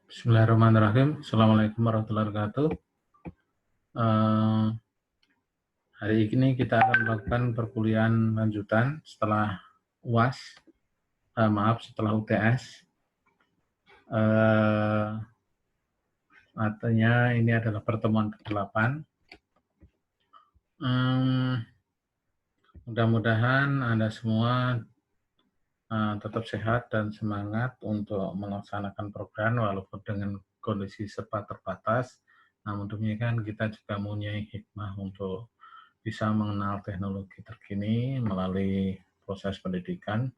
Bismillahirrahmanirrahim. Assalamualaikum warahmatullahi wabarakatuh. Eh, Hari ini kita akan melakukan perkuliahan lanjutan setelah UAS, setelah UTS. Artinya ini adalah pertemuan ke-8. Mudah-mudahan Anda semua tetap sehat dan semangat untuk melaksanakan program walaupun dengan kondisi serba terbatas. Namun demikian kita juga mempunyai hikmah untuk bisa mengenal teknologi terkini melalui proses pendidikan.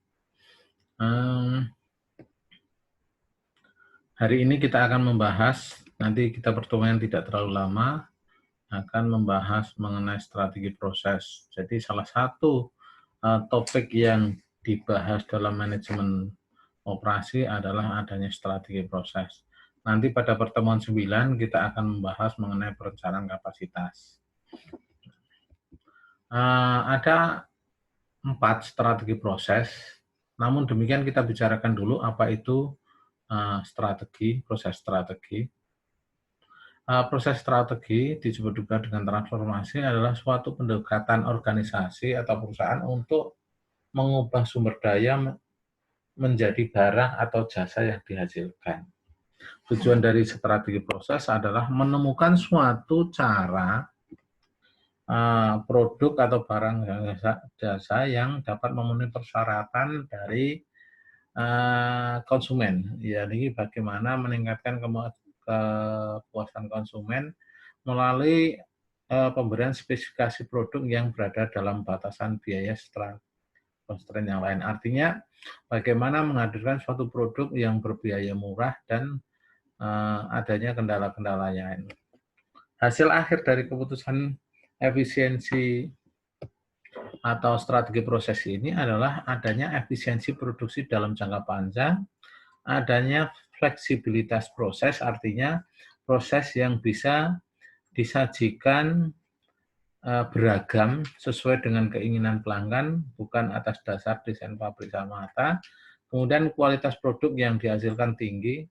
Hari ini kita akan membahas, nanti kita pertemuan tidak terlalu lama, akan membahas mengenai strategi proses. Jadi salah satu topik yang dibahas dalam manajemen operasi adalah adanya strategi proses. Nanti pada pertemuan 9 kita akan membahas mengenai perencanaan kapasitas. Ada 4 strategi proses, namun demikian kita bicarakan dulu apa itu proses strategi. Proses strategi disebut juga dengan transformasi adalah suatu pendekatan organisasi atau perusahaan untuk mengubah sumber daya menjadi barang atau jasa yang dihasilkan. Tujuan dari strategi proses adalah menemukan suatu cara produk atau barang jasa yang dapat memenuhi persyaratan dari konsumen. Jadi bagaimana meningkatkan kepuasan konsumen melalui pemberian spesifikasi produk yang berada dalam batasan biaya constraint yang lain. Artinya bagaimana menghadirkan suatu produk yang berbiaya murah dan adanya kendala-kendala lain. Hasil akhir dari keputusan efisiensi atau strategi proses ini adalah adanya efisiensi produksi dalam jangka panjang, adanya fleksibilitas proses, artinya proses yang bisa disajikan beragam sesuai dengan keinginan pelanggan, bukan atas dasar desain pabrik semata. Kemudian kualitas produk yang dihasilkan tinggi.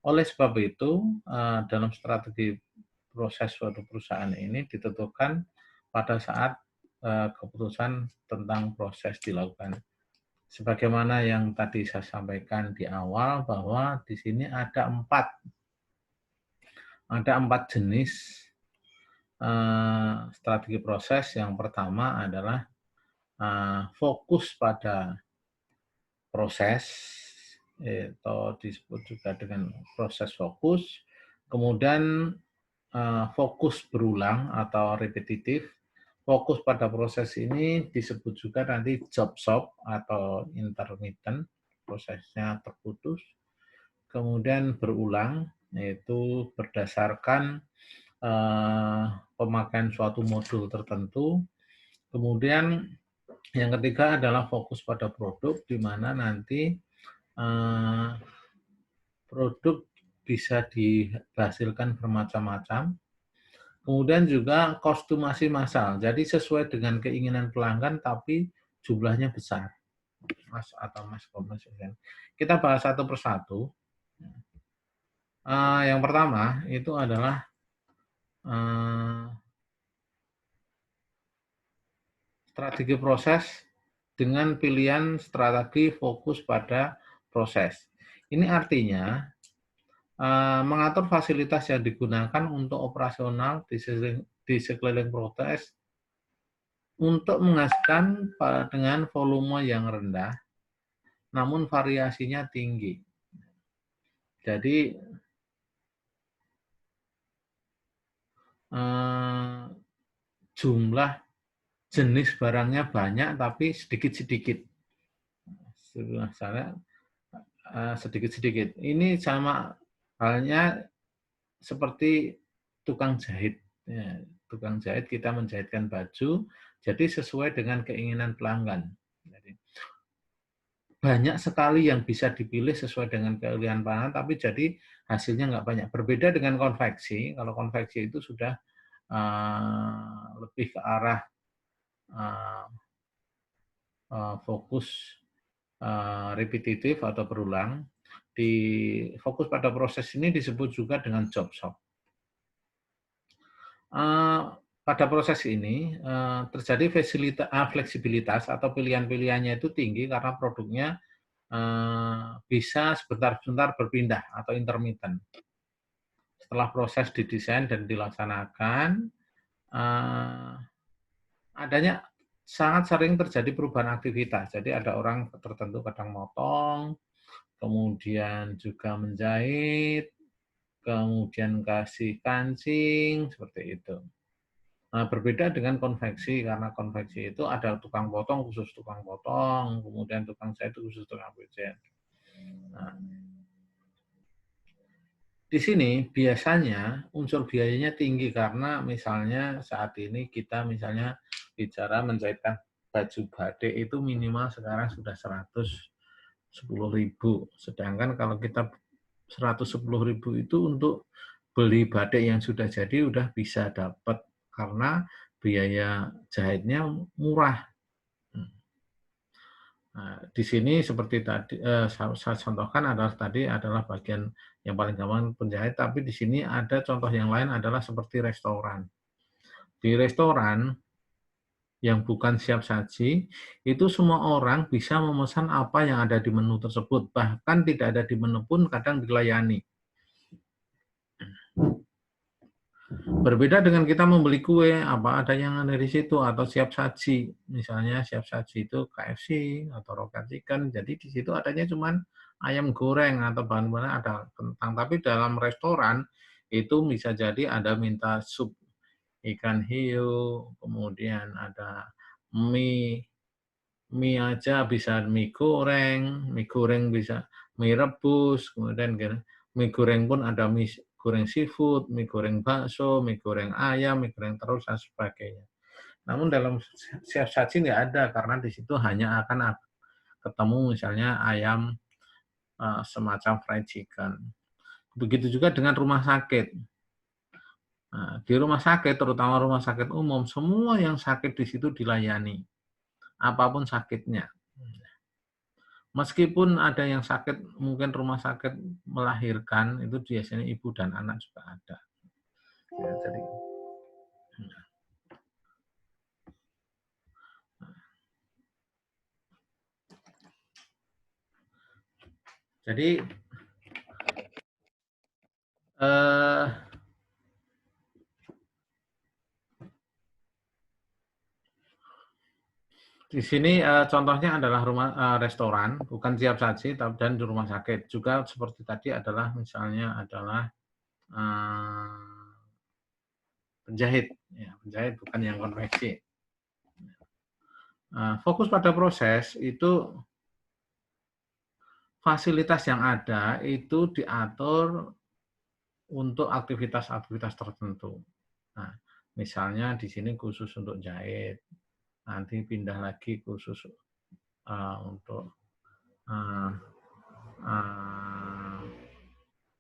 Oleh sebab itu, dalam strategi proses suatu perusahaan ini ditentukan pada saat keputusan tentang proses dilakukan. Sebagaimana yang tadi saya sampaikan di awal bahwa di sini ada empat jenis strategi proses. Yang pertama adalah fokus pada proses, atau disebut juga dengan proses fokus. Kemudian fokus berulang atau repetitif. Fokus pada proses ini disebut juga nanti job shop atau intermittent, prosesnya terputus. Kemudian berulang, yaitu berdasarkan pemakaian suatu modul tertentu. Kemudian yang ketiga adalah fokus pada produk, di mana nanti produk bisa dihasilkan bermacam-macam. Kemudian juga kostumasi massal, jadi sesuai dengan keinginan pelanggan tapi jumlahnya besar. Mas atau Mas Komnas. Kita bahas satu persatu. Yang pertama itu adalah strategi proses dengan pilihan strategi fokus pada proses. Ini artinya mengatur fasilitas yang digunakan untuk operasional di sekeliling proses untuk menghasilkan dengan volume yang rendah, namun variasinya tinggi. Jadi jumlah jenis barangnya banyak tapi sedikit-sedikit. Sedikit-sedikit. Ini sama halnya seperti tukang jahit. Ya, tukang jahit kita menjahitkan baju, jadi sesuai dengan keinginan pelanggan. Jadi, banyak sekali yang bisa dipilih sesuai dengan keinginan pelanggan, tapi jadi hasilnya nggak banyak. Berbeda dengan konveksi. Kalau konveksi itu sudah lebih ke arah fokus repetitif atau berulang. Di fokus pada proses ini disebut juga dengan job shop. Pada proses ini terjadi fleksibilitas atau pilihan-pilihannya itu tinggi karena produknya bisa sebentar-sebentar berpindah atau intermittent. Setelah proses didesain dan dilaksanakan, adanya sangat sering terjadi perubahan aktivitas. Jadi ada orang tertentu kadang motong, kemudian juga menjahit, kemudian kasih kancing, seperti itu. Nah, berbeda dengan konveksi, karena konveksi itu ada tukang potong khusus tukang potong, kemudian tukang jahit khusus tukang jahit. Nah, di sini biasanya unsur biayanya tinggi karena misalnya saat ini kita misalnya bicara menjahitkan baju batik itu minimal sekarang sudah 110.000. Sedangkan kalau kita 110.000 itu untuk beli batik yang sudah jadi udah bisa dapat karena biaya jahitnya murah. Nah, di sini seperti tadi saya contohkan adalah bagian yang paling gampang penjahit, tapi di sini ada contoh yang lain adalah seperti restoran. Di restoran yang bukan siap saji, itu semua orang bisa memesan apa yang ada di menu tersebut, bahkan tidak ada di menu pun kadang dilayani. Berbeda dengan kita membeli kue, apa ada yang ada di situ, atau siap saji. Misalnya siap saji itu KFC atau Rocket Chicken, jadi di situ adanya cuma ayam goreng atau bahan-bahan ada kentang. Tapi dalam restoran itu bisa jadi ada minta sup ikan hiu, kemudian ada mie, mie aja bisa mie goreng bisa mie rebus, kemudian mie goreng pun ada mie goreng seafood, mie goreng bakso, mie goreng ayam, mie goreng terus, dan sebagainya. Namun dalam siap saji nggak ada, karena di situ hanya akan ketemu misalnya ayam semacam fried chicken. Begitu juga dengan rumah sakit. Nah, di rumah sakit, terutama rumah sakit umum, semua yang sakit di situ dilayani, apapun sakitnya. Meskipun ada yang sakit, mungkin rumah sakit melahirkan, itu biasanya ibu dan anak juga ada. Ya, jadi di sini contohnya adalah restoran, bukan siap saji, dan di rumah sakit. Juga seperti tadi adalah misalnya adalah penjahit, ya, penjahit bukan yang konveksi. Fokus pada proses itu fasilitas yang ada itu diatur untuk aktivitas-aktivitas tertentu. Nah, misalnya di sini khusus untuk jahit, nanti pindah lagi khusus untuk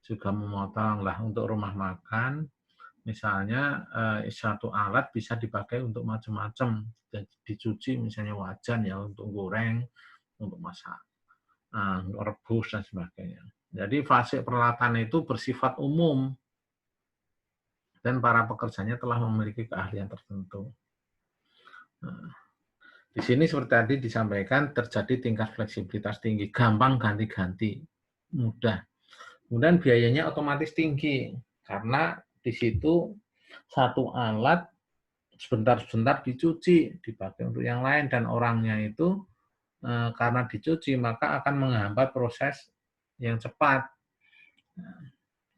juga memotong. Lah untuk rumah makan, misalnya satu alat bisa dipakai untuk macam-macam, dicuci misalnya wajan ya untuk goreng, untuk masak, rebus dan sebagainya. Jadi fase peralatan itu bersifat umum dan para pekerjanya telah memiliki keahlian tertentu. Nah, di sini seperti tadi disampaikan terjadi tingkat fleksibilitas tinggi, gampang ganti-ganti, mudah. Kemudian biayanya otomatis tinggi karena di situ satu alat sebentar-sebentar dicuci, dipakai untuk yang lain, dan orangnya itu karena dicuci maka akan menghambat proses yang cepat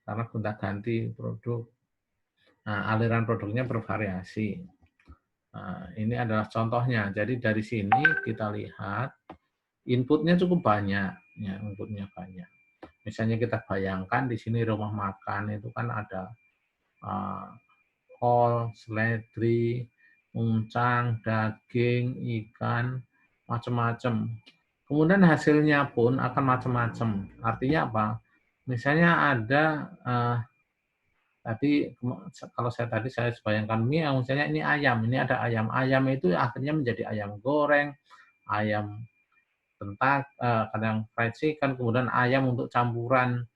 karena gonta-ganti produk. Nah, aliran produknya bervariasi. Nah, ini adalah contohnya. Jadi dari sini kita lihat inputnya cukup banyak, ya, inputnya banyak. Misalnya kita bayangkan di sini rumah makan itu kan ada kol, seledri, uncang, daging, ikan, macam-macam. Kemudian hasilnya pun akan macam-macam. Artinya apa? Misalnya ada tadi kalau saya bayangkan mie, misalnya ini ayam, ini ada ayam. Ayam itu akhirnya menjadi ayam goreng, ayam kadang fried chicken, kemudian ayam untuk campuran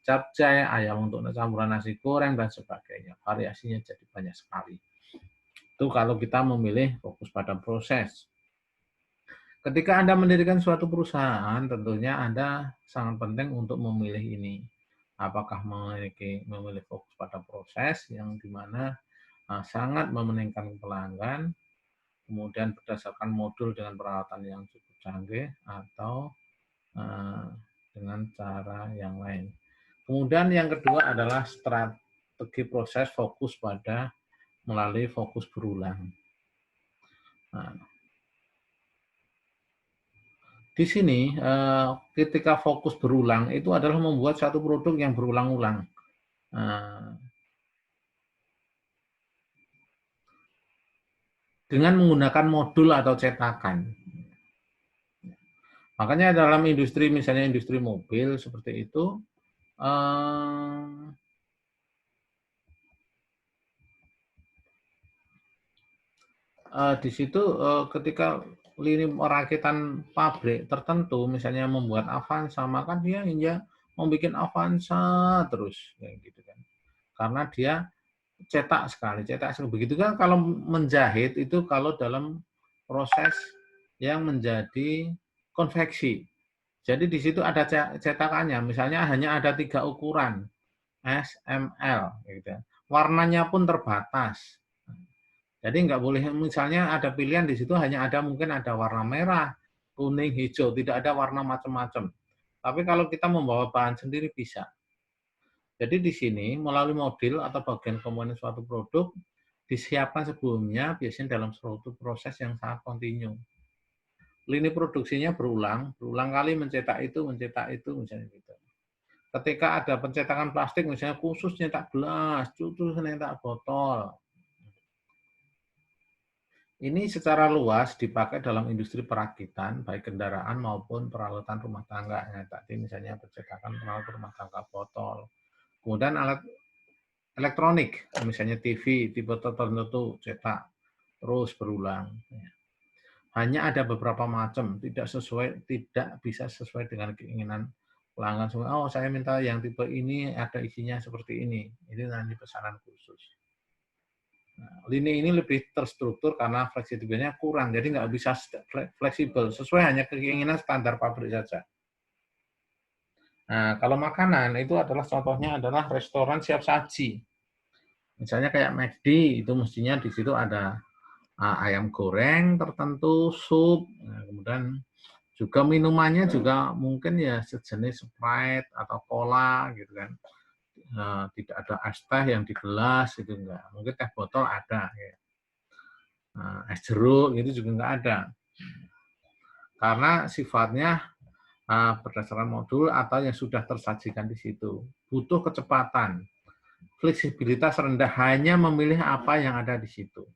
capcay, ayam untuk campuran nasi goreng, dan sebagainya. Variasinya jadi banyak sekali. Itu kalau kita memilih fokus pada proses. Ketika Anda mendirikan suatu perusahaan, tentunya Anda sangat penting untuk memilih ini. Apakah memilih fokus pada proses yang dimana sangat mementingkan pelanggan, kemudian berdasarkan modul dengan peralatan yang cukup canggih, atau dengan cara yang lain. Kemudian yang kedua adalah strategi proses fokus pada melalui fokus berulang. Nah, di sini ketika fokus berulang itu adalah membuat satu produk yang berulang-ulang. Dengan menggunakan modul atau cetakan. Makanya dalam industri, misalnya industri mobil seperti itu, di situ ketika lini perakitan pabrik tertentu, misalnya membuat Avanza, maka dia membuat Avanza terus, kayak gitu kan. Karena dia cetak sekali. Begitu kan kalau menjahit itu kalau dalam proses yang menjadi konveksi. Jadi di situ ada cetakannya, misalnya hanya ada 3 ukuran, S, M, L, gitu. Warnanya pun terbatas. Jadi nggak boleh, misalnya ada pilihan di situ hanya ada mungkin ada warna merah, kuning, hijau, tidak ada warna macam-macam. Tapi kalau kita membawa bahan sendiri bisa. Jadi di sini melalui modul atau bagian komponen suatu produk disiapkan sebelumnya, biasanya dalam suatu proses yang sangat kontinu. Lini produksinya berulang kali mencetak itu, misalnya gitu. Ketika ada pencetakan plastik, misalnya khusus nyetak gelas, khusus nyetak botol. Ini secara luas dipakai dalam industri perakitan, baik kendaraan maupun peralatan rumah tangga. Tadi misalnya pencetakan peralatan rumah tangga, botol. Kemudian alat elektronik, misalnya TV, tipe tertentu, cetak, terus berulang. Hanya ada beberapa macam, tidak bisa sesuai dengan keinginan pelanggan. Oh, saya minta yang tipe ini, ada isinya seperti ini. Ini nanti pesanan khusus. Nah, lini ini lebih terstruktur karena fleksibilitasnya kurang, jadi nggak bisa fleksibel, sesuai hanya keinginan standar pabrik saja. Nah, kalau makanan itu adalah contohnya adalah restoran siap saji. Misalnya kayak McD, itu mestinya di situ ada ayam goreng tertentu, sup, nah, kemudian juga minumannya juga mungkin ya sejenis Sprite atau cola gitu kan. Tidak ada es teh yang di gelas itu enggak. Mungkin teh botol ada ya. Es jeruk itu juga enggak ada. Karena sifatnya berdasarkan modul atau yang sudah tersajikan di situ. Butuh kecepatan. Fleksibilitas rendah, hanya memilih apa yang ada di situ.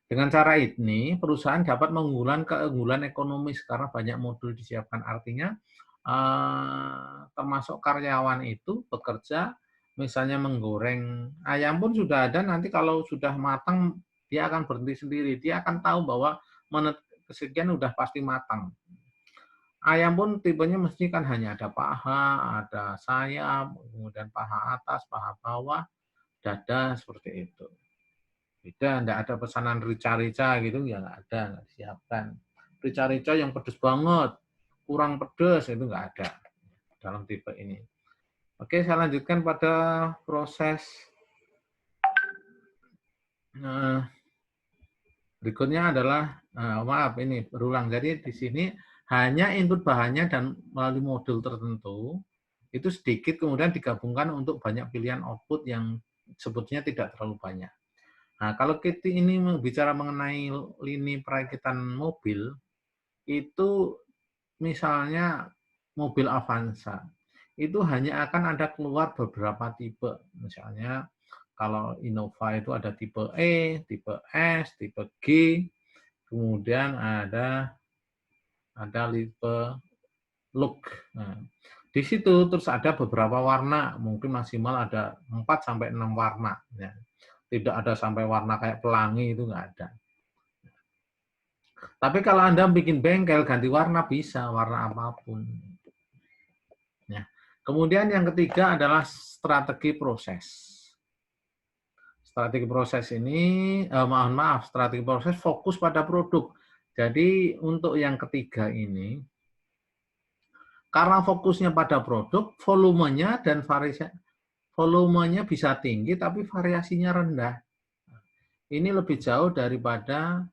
Dengan cara ini, perusahaan dapat mengunggulkan keunggulan ekonomis karena banyak modul disiapkan. Artinya, termasuk karyawan itu bekerja, misalnya menggoreng ayam pun sudah ada, nanti kalau sudah matang, dia akan berhenti sendiri. Dia akan tahu bahwa menit kesekian sudah pasti matang. Ayam pun tipenya mesti kan hanya ada paha, ada sayap, kemudian paha atas, paha bawah, dada, seperti itu. Beda, enggak ada pesanan rica-rica gitu, ya enggak ada, enggak disiapkan. Rica-rica yang pedes banget, kurang pedes, itu enggak ada dalam tipe ini. Oke, saya lanjutkan pada proses berikutnya adalah, maaf ini berulang. Jadi di sini hanya input bahannya dan melalui modul tertentu, itu sedikit kemudian digabungkan untuk banyak pilihan output yang sebetulnya tidak terlalu banyak. Nah, kalau kita ini bicara mengenai lini perakitan mobil, itu misalnya mobil Avanza, itu hanya akan ada keluar beberapa tipe. Misalnya kalau Innova itu ada tipe E, tipe S, tipe G, kemudian ada tipe Look. Nah, di situ terus ada beberapa warna, mungkin maksimal ada 4 sampai 6 warna. Ya. Tidak ada sampai warna kayak pelangi, itu nggak ada. Tapi kalau Anda bikin bengkel, ganti warna bisa, warna apapun. Ya. Kemudian yang ketiga adalah strategi proses. Strategi proses ini, strategi proses fokus pada produk. Jadi untuk yang ketiga ini, karena fokusnya pada produk, volumenya bisa tinggi tapi variasinya rendah. Ini lebih jauh daripada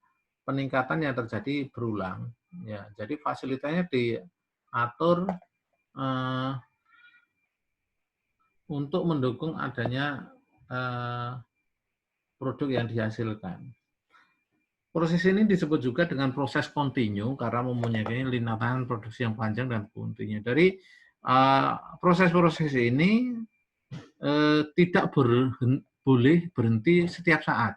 peningkatan yang terjadi berulang. Ya, jadi fasilitasnya diatur untuk mendukung adanya produk yang dihasilkan. Proses ini disebut juga dengan proses kontinu karena mempunyai lintasan produksi yang panjang dan kontinu. Dari proses-proses ini tidak boleh berhenti setiap saat.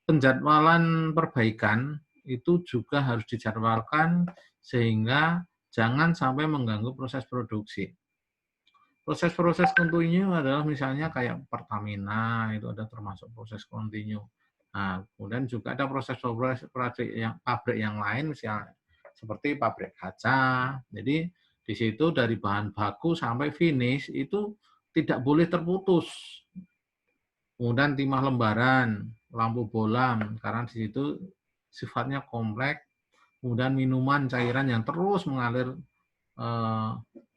Penjadwalan perbaikan itu juga harus dijadwalkan sehingga jangan sampai mengganggu proses produksi. Proses-proses kontinu adalah misalnya kayak Pertamina, itu ada termasuk proses kontinu. Nah, kemudian juga ada proses-proses pabrik yang lain, misalnya seperti pabrik kaca. Jadi di situ dari bahan baku sampai finish itu tidak boleh terputus. Kemudian timah lembaran, lampu bolam, karena di situ sifatnya kompleks. Kemudian minuman cairan yang terus mengalir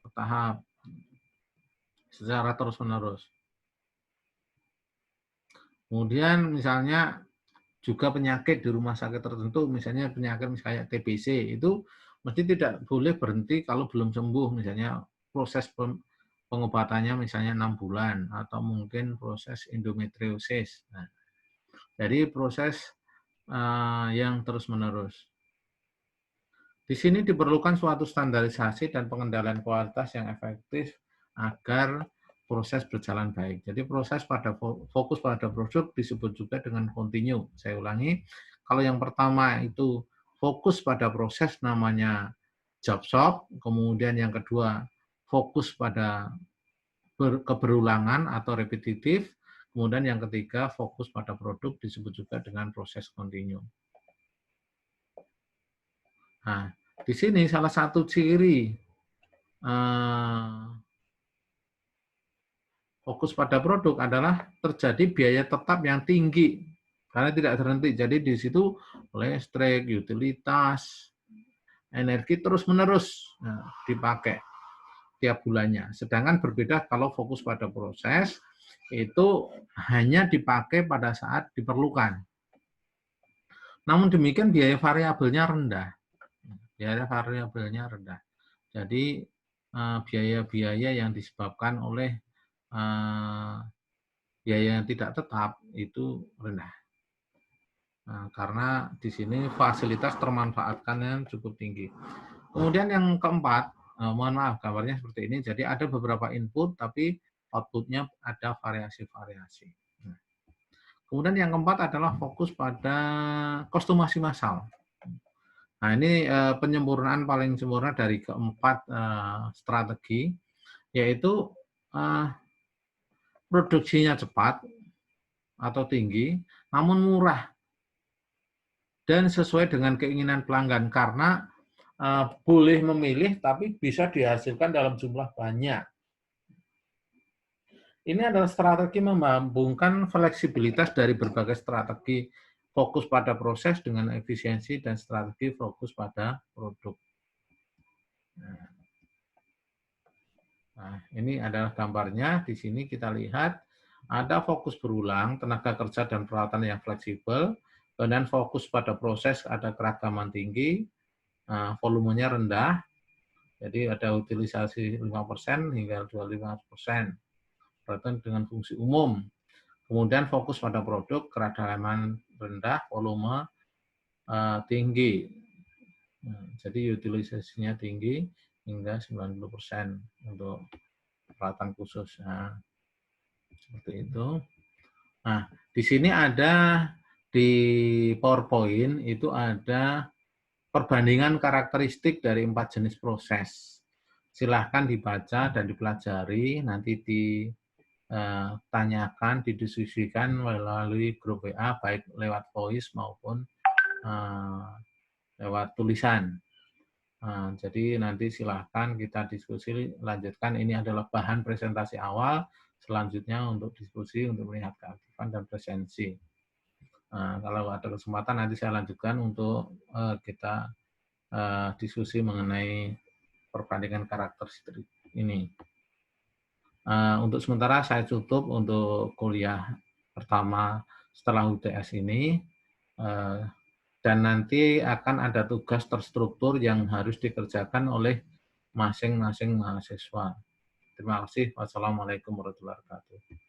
bertahap secara terus-menerus. Kemudian misalnya juga penyakit di rumah sakit tertentu, misalnya penyakit misalnya TBC, itu mesti tidak boleh berhenti kalau belum sembuh, misalnya proses pengobatannya misalnya 6 bulan, atau mungkin proses endometriosis. Nah, jadi proses yang terus-menerus. Di sini diperlukan suatu standarisasi dan pengendalian kualitas yang efektif agar proses berjalan baik. Jadi proses fokus pada produk disebut juga dengan kontinu. Saya ulangi, kalau yang pertama itu fokus pada proses namanya job shop, kemudian yang kedua fokus pada keberulangan atau repetitif, kemudian yang ketiga fokus pada produk disebut juga dengan proses kontinu. Nah, di sini salah satu ciri fokus pada produk adalah terjadi biaya tetap yang tinggi karena tidak terhenti. Jadi di situ listrik, utilitas, energi terus-menerus dipakai tiap bulannya. Sedangkan berbeda kalau fokus pada proses itu hanya dipakai pada saat diperlukan. Namun demikian biaya variabelnya rendah. Jadi biaya-biaya yang disebabkan oleh biaya yang tidak tetap itu rendah. Karena di sini fasilitas termanfaatkan yang cukup tinggi. Kemudian yang keempat, mohon maaf gambarnya seperti ini. Jadi ada beberapa input tapi outputnya ada variasi-variasi. Kemudian yang keempat adalah fokus pada kostumasi massal. Nah, ini penyempurnaan paling sempurna dari keempat strategi, yaitu produksinya cepat atau tinggi, namun murah dan sesuai dengan keinginan pelanggan karena boleh memilih tapi bisa dihasilkan dalam jumlah banyak. Ini adalah strategi menggabungkan fleksibilitas dari berbagai strategi fokus pada proses dengan efisiensi dan strategi fokus pada produk. Nah, ini adalah gambarnya. Di sini kita lihat ada fokus berulang, tenaga kerja dan peralatan yang fleksibel, kemudian fokus pada proses ada keragaman tinggi, volumenya rendah, jadi ada utilisasi 5% hingga 25%, berkaitan dengan fungsi umum. Kemudian fokus pada produk, keragaman rendah, volume tinggi. Jadi utilisasinya tinggi hingga 90% untuk peralatan khusus. Nah, seperti itu. Nah, di sini ada di PowerPoint itu ada perbandingan karakteristik dari 4 jenis proses. Silahkan dibaca dan dipelajari, nanti ditanyakan, didiskusikan melalui grup WA, baik lewat voice maupun lewat tulisan. Jadi nanti silahkan kita diskusi lanjutkan. Ini adalah bahan presentasi awal. Selanjutnya untuk diskusi untuk melihat keaktifan dan presensi. Kalau ada kesempatan nanti saya lanjutkan untuk kita diskusi mengenai perbandingan karakteristik ini. Untuk sementara saya tutup untuk kuliah pertama setelah UTS ini. Dan nanti akan ada tugas terstruktur yang harus dikerjakan oleh masing-masing mahasiswa. Terima kasih. Wassalamualaikum warahmatullahi wabarakatuh.